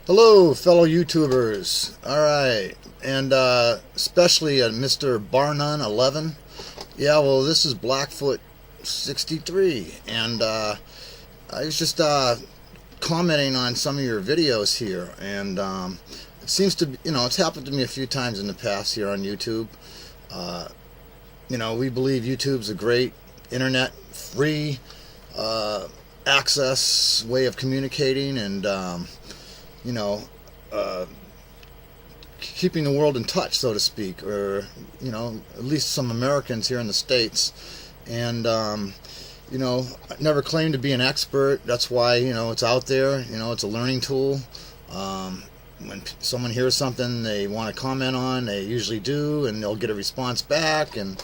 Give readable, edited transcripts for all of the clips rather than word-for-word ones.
Hello, fellow YouTubers. Alright, and especially Mr. Barnun11. Yeah, well, this is Blackfoot63, and I was just commenting on some of your videos here, and it seems to be, it's happened to me a few times in the past here on YouTube. We believe YouTube's a great internet, free access way of communicating, and keeping the world in touch, so to speak, or at least some Americans here in the States. And I never claimed to be an expert. That's why it's out there. It's a learning tool. When someone hears something they want to comment on, they usually do, and they'll get a response back. And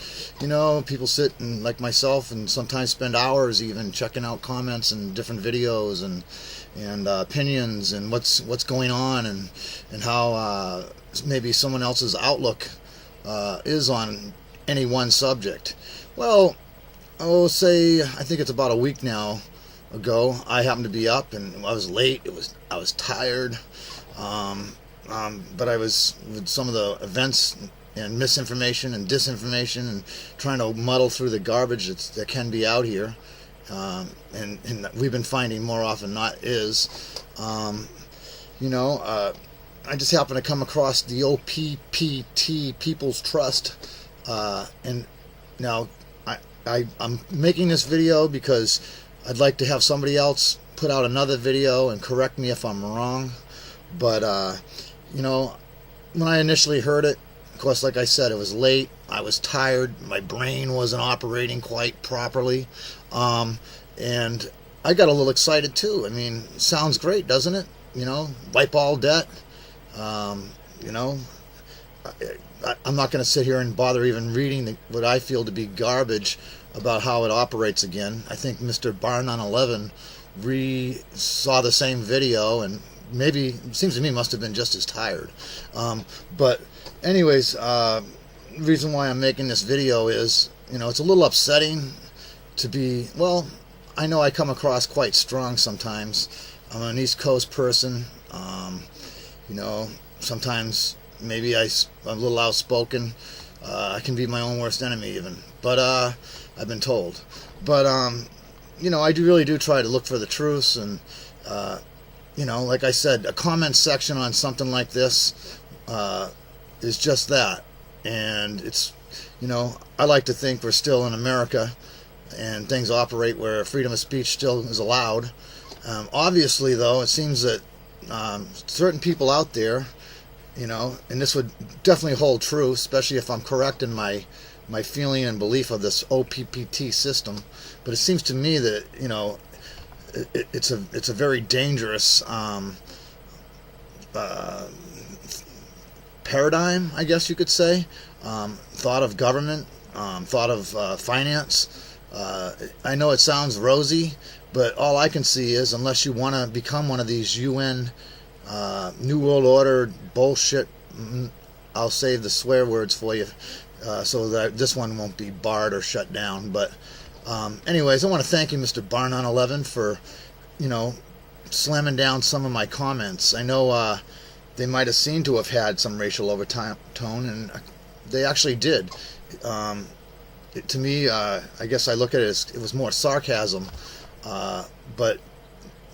people sit and, like myself, and sometimes spend hours even checking out comments and different videos and opinions and what's going on, and how maybe someone else's outlook is on any one subject. Well, I think it's about a week now ago, I happened to be up, and I was late. I was tired. But I was with some of the events and misinformation and disinformation and trying to muddle through the garbage that can be out here, and we've been finding more often than not is, I just happened to come across the OPPT, People's Trust, and now I'm making this video because I'd like to have somebody else put out another video and correct me if I'm wrong. But when I initially heard it, of course, like I said, it was late, I was tired, my brain wasn't operating quite properly, and I got a little excited too. I mean, sounds great, doesn't it? Wipe all debt. I'm not going to sit here and bother even reading what I feel to be garbage about how it operates again. I think Mr. Barnun11 saw the same video, and maybe, it seems to me, must have been just as tired. But anyways, the reason why I'm making this video is, it's a little upsetting to be, well, I know I come across quite strong sometimes. I'm an East Coast person. Sometimes maybe I'm a little outspoken. I can be my own worst enemy even. But I've been told. But I really do try to look for the truths, and like I said, a comment section on something like this is just that. And it's, I like to think we're still in America and things operate where freedom of speech still is allowed. Obviously, though, it seems that certain people out there, and this would definitely hold true, especially if I'm correct in my feeling and belief of this OPPT system. But it seems to me that, it's a very dangerous paradigm, I guess you could say. Thought of government, thought of finance. I know it sounds rosy, but all I can see is, unless you want to become one of these UN New World Order bullshit, I'll save the swear words for you so that this one won't be barred or shut down. But anyways, I want to thank you, Mr. Barnun11, for slamming down some of my comments. I know they might have seemed to have had some racial overtone, and they actually did. To me, I guess I look at it as it was more sarcasm, but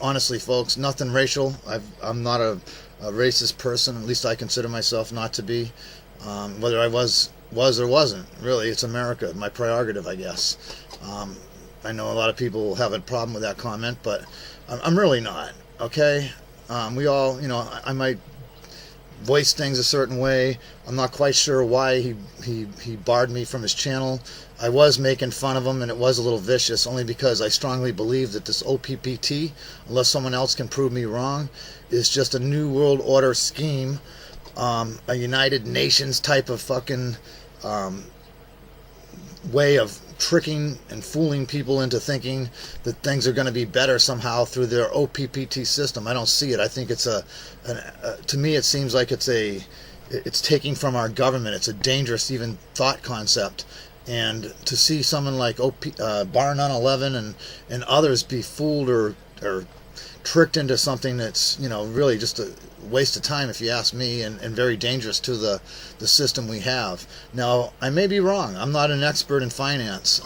honestly, folks, nothing racial. I'm not a racist person. At least I consider myself not to be. Whether I was or wasn't, really, it's America. My prerogative, I guess. I know a lot of people have a problem with that comment, but I'm really not. Okay, we all, I might voice things a certain way. I'm not quite sure why he barred me from his channel. I was making fun of him, and it was a little vicious, only because I strongly believe that this OPPT, unless someone else can prove me wrong, is just a New World Order scheme, a United Nations type of fucking way of tricking and fooling people into thinking that things are going to be better somehow through their OPPT system. I don't see it. I think it's to me it seems like it's taking from our government. It's a dangerous even thought concept. And to see someone like Barnun11 and others be fooled or tricked into something that's really just waste of time if you ask me, and very dangerous to the system we have. Now, I may be wrong. I'm not an expert in finance,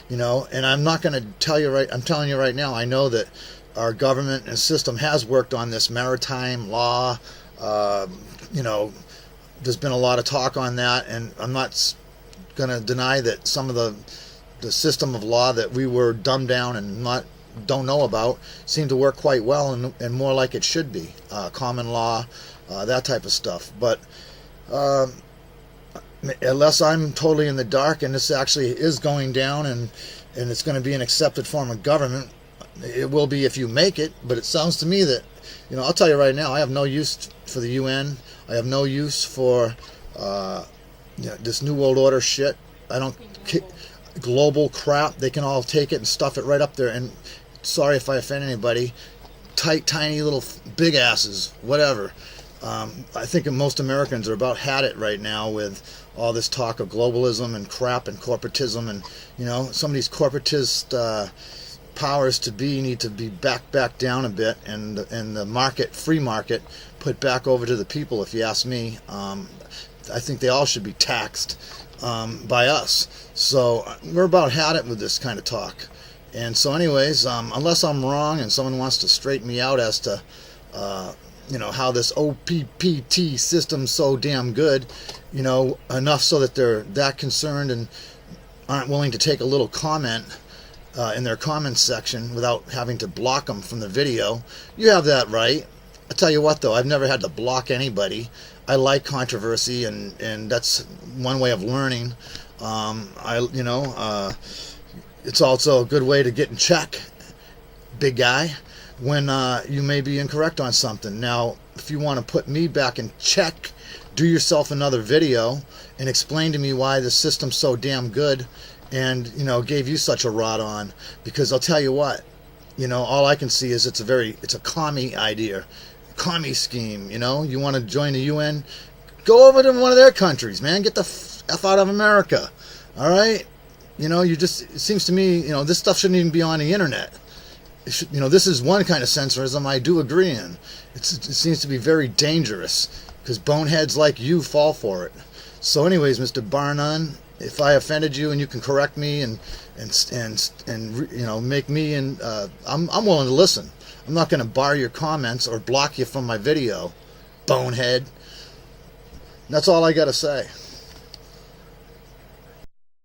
you know, and I'm not going to tell you I'm telling you right now, I know that our government and system has worked on this maritime law. You know, there's been a lot of talk on that, and I'm not going to deny that some of the system of law that we were dumbed down and don't know about seem to work quite well, and more like it should be. Common law, that type of stuff. But unless I'm totally in the dark and this actually is going down and it's going to be an accepted form of government, it will be if you make it. But it sounds to me that, you know, I'll tell you right now, I have no use for the UN. I have no use for you know, this New World Order shit. I don't global crap. They can all take it and stuff it right up there. And sorry if I offend anybody. Tight, tiny little big asses, whatever. I think most Americans are about had it right now with all this talk of globalism and crap and corporatism, and you know, some of these corporatist powers to be need to be back down a bit, and the market, free market, put back over to the people. If you ask me, I think they all should be taxed by us. So we're about had it with this kind of talk. And so anyways, unless I'm wrong and someone wants to straighten me out as to you know, how this OPPT system's so damn good, you know, enough so that they're that concerned and aren't willing to take a little comment in their comments section without having to block them from the video, you have that right. I tell you what though, I've never had to block anybody. I like controversy, and that's one way of learning. You know, it's also a good way to get in check, big guy, when you may be incorrect on something. Now, if you want to put me back in check, do yourself another video and explain to me why the system's so damn good, and you know, gave you such a rod on. Because I'll tell you what, you know, all I can see is it's a commie idea, commie scheme. You know, you want to join the UN, go over to one of their countries, man. Get the F out of America. All right, you know, it seems to me, you know, this stuff shouldn't even be on the internet. You know, this is one kind of censorism I do agree in. It seems to be very dangerous because boneheads like you fall for it. So anyways, Mr. Barnun, if I offended you and you can correct me and you know, make me, and I'm willing to listen. I'm not going to bar your comments or block you from my video, bonehead. That's all I got to say.